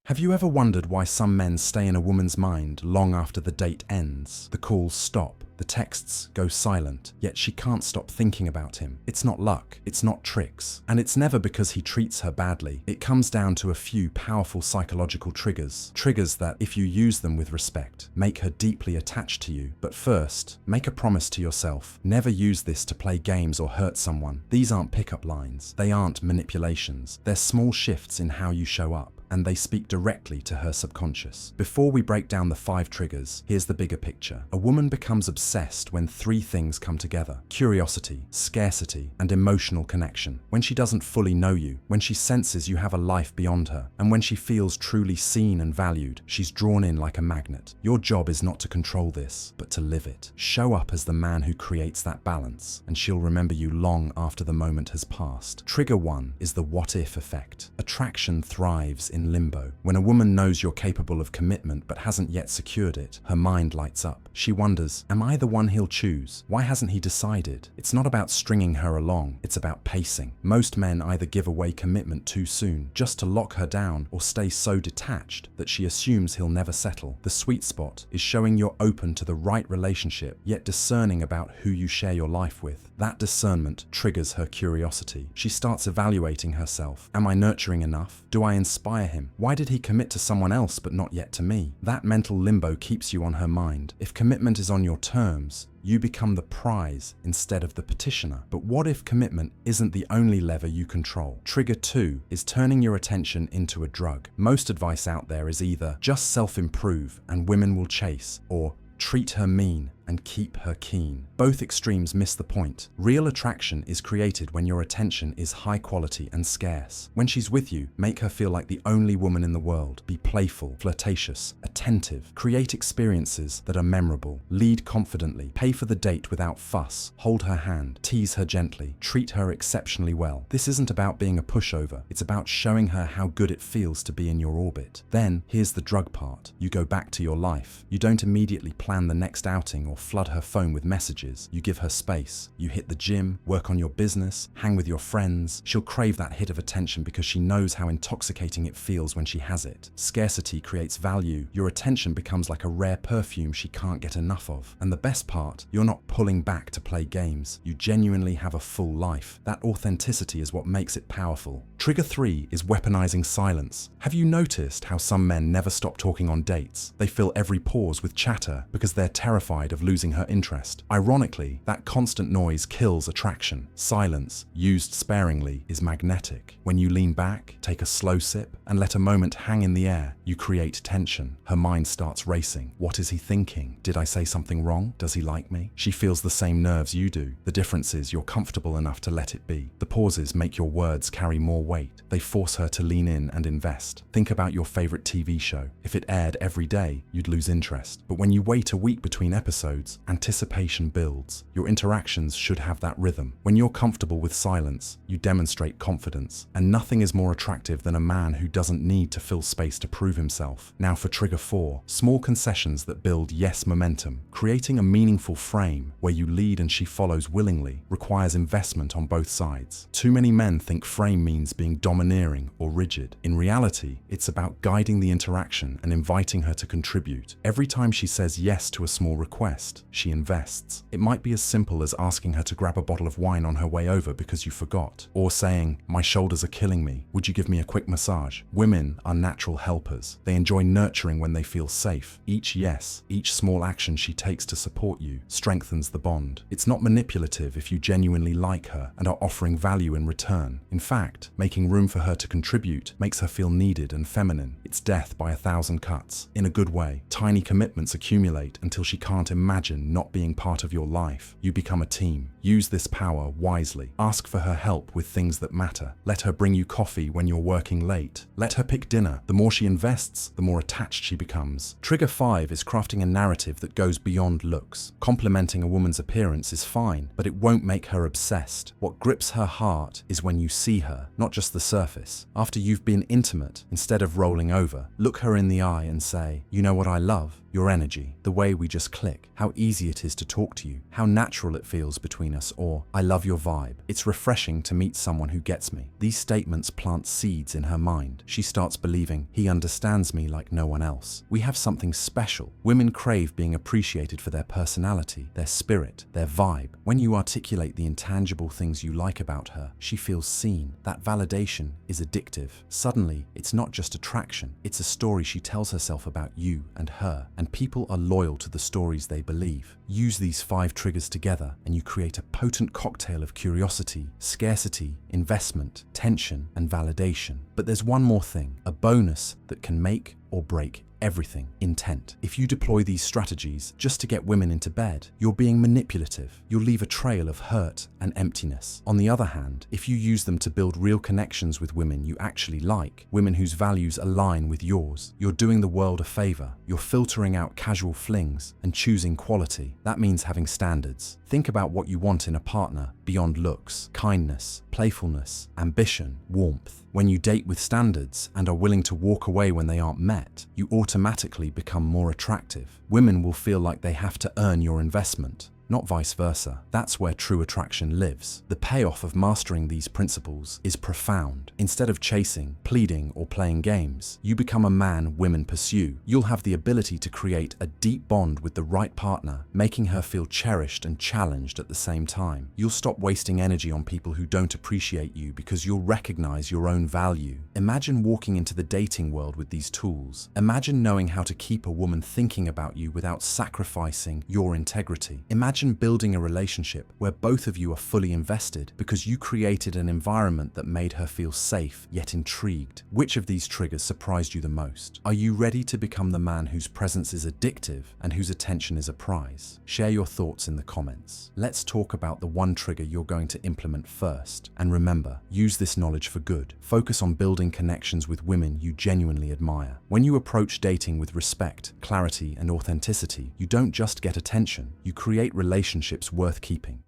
Have you ever wondered why some men stay in a woman's mind long after the date ends? The calls stop, the texts go silent, yet she can't stop thinking about him. It's not luck, it's not tricks, and it's never because he treats her badly. It comes down to a few powerful psychological triggers. Triggers that, if you use them with respect, make her deeply attached to you. But first, make a promise to yourself. Never use this to play games or hurt someone. These aren't pickup lines. They aren't manipulations. They're small shifts in how you show up, and they speak directly to her subconscious. Before we break down the 5 triggers, here's the bigger picture. A woman becomes obsessed when 3 things come together: curiosity, scarcity, and emotional connection. When she doesn't fully know you, when she senses you have a life beyond her, and when she feels truly seen and valued, she's drawn in like a magnet. Your job is not to control this, but to live it. Show up as the man who creates that balance, and she'll remember you long after the moment has passed. Trigger 1 is the what-if effect. Attraction thrives in limbo. When a woman knows you're capable of commitment but hasn't yet secured it, her mind lights up. She wonders, am I the one he'll choose? Why hasn't he decided? It's not about stringing her along, it's about pacing. Most men either give away commitment too soon, just to lock her down, or stay so detached that she assumes he'll never settle. The sweet spot is showing you're open to the right relationship, yet discerning about who you share your life with. That discernment triggers her curiosity. She starts evaluating herself. Am I nurturing enough? Do I inspire him? Why did he commit to someone else but not yet to me? That mental limbo keeps you on her mind. If commitment is on your terms, you become the prize instead of the petitioner. But what if commitment isn't the only lever you control? Trigger 2 is turning your attention into a drug. Most advice out there is either just self-improve and women will chase, or treat her mean and keep her keen. Both extremes miss the point. Real attraction is created when your attention is high quality and scarce. When she's with you, make her feel like the only woman in the world. Be playful, flirtatious, attentive. Create experiences that are memorable. Lead confidently. Pay for the date without fuss. Hold her hand. Tease her gently. Treat her exceptionally well. This isn't about being a pushover. It's about showing her how good it feels to be in your orbit. Then, here's the drug part. You go back to your life. You don't immediately plan the next outing or flood her phone with messages. You give her space. You hit the gym, work on your business, hang with your friends. She'll crave that hit of attention because she knows how intoxicating it feels when she has it. Scarcity creates value. Your attention becomes like a rare perfume she can't get enough of. And the best part, you're not pulling back to play games. You genuinely have a full life. That authenticity is what makes it powerful. Trigger 3 is weaponizing silence. Have you noticed how some men never stop talking on dates? They fill every pause with chatter because they're terrified of losing her interest. Ironically, that constant noise kills attraction. Silence, used sparingly, is magnetic. When you lean back, take a slow sip, and let a moment hang in the air, you create tension. Her mind starts racing. What is he thinking? Did I say something wrong? Does he like me? She feels the same nerves you do. The difference is you're comfortable enough to let it be. The pauses make your words carry more weight. They force her to lean in and invest. Think about your favorite TV show. If it aired every day, you'd lose interest. But when you wait a week between episodes, anticipation builds. Your interactions should have that rhythm. When you're comfortable with silence, you demonstrate confidence. And nothing is more attractive than a man who doesn't need to fill space to prove himself. Now for trigger 4, small concessions that build yes momentum. Creating a meaningful frame where you lead and she follows willingly requires investment on both sides. Too many men think frame means being domineering or rigid. In reality, it's about guiding the interaction and inviting her to contribute. Every time she says yes to a small request, she invests. It might be as simple as asking her to grab a bottle of wine on her way over because you forgot, or saying, "My shoulders are killing me. Would you give me a quick massage?" Women are natural helpers. They enjoy nurturing when they feel safe. Each yes, each small action she takes to support you strengthens the bond. It's not manipulative if you genuinely like her and are offering value in return. In fact, making room for her to contribute makes her feel needed and feminine. It's death by 1,000 cuts. In a good way. Tiny commitments accumulate until she can't imagine not being part of your life. You become a team. Use this power wisely. Ask for her help with things that matter. Let her bring you coffee when you're working late. Let her pick dinner. The more she invests, the more attached she becomes. Trigger 5 is crafting a narrative that goes beyond looks. Complimenting a woman's appearance is fine, but it won't make her obsessed. What grips her heart is when you see her, not just the surface. After you've been intimate, instead of rolling over, look her in the eye and say, "You know what I love? Your energy, the way we just click, how easy it is to talk to you, how natural it feels between happiness or "I love your vibe. It's refreshing to meet someone who gets me." These statements plant seeds in her mind. She starts believing, "He understands me like no one else. We have something special." Women crave being appreciated for their personality, their spirit, their vibe. When you articulate the intangible things you like about her, she feels seen. That validation is addictive. Suddenly, it's not just attraction, it's a story she tells herself about you and her, and people are loyal to the stories they believe. Use these 5 triggers together and you create a potent cocktail of curiosity, scarcity, investment, tension, and validation. But there's one more thing, a bonus that can make or break everything: intent. If you deploy these strategies just to get women into bed, you're being manipulative. You'll leave a trail of hurt and emptiness. On the other hand, if you use them to build real connections with women you actually like, women whose values align with yours, you're doing the world a favor. You're filtering out casual flings and choosing quality. That means having standards. Think about what you want in a partner beyond looks: kindness, playfulness, ambition, warmth. When you date with standards and are willing to walk away when they aren't met, you automatically become more attractive. Women will feel like they have to earn your investment, not vice versa. That's where true attraction lives. The payoff of mastering these principles is profound. Instead of chasing, pleading, or playing games, you become a man women pursue. You'll have the ability to create a deep bond with the right partner, making her feel cherished and challenged at the same time. You'll stop wasting energy on people who don't appreciate you because you'll recognize your own value. Imagine walking into the dating world with these tools. Imagine knowing how to keep a woman thinking about you without sacrificing your integrity. Imagine building a relationship where both of you are fully invested because you created an environment that made her feel safe yet intrigued. Which of these triggers surprised you the most? Are you ready to become the man whose presence is addictive and whose attention is a prize? Share your thoughts in the comments. Let's talk about the one trigger you're going to implement first. And remember, use this knowledge for good. Focus on building connections with women you genuinely admire. When you approach dating with respect, clarity, and authenticity, you don't just get attention, you create relationships worth keeping.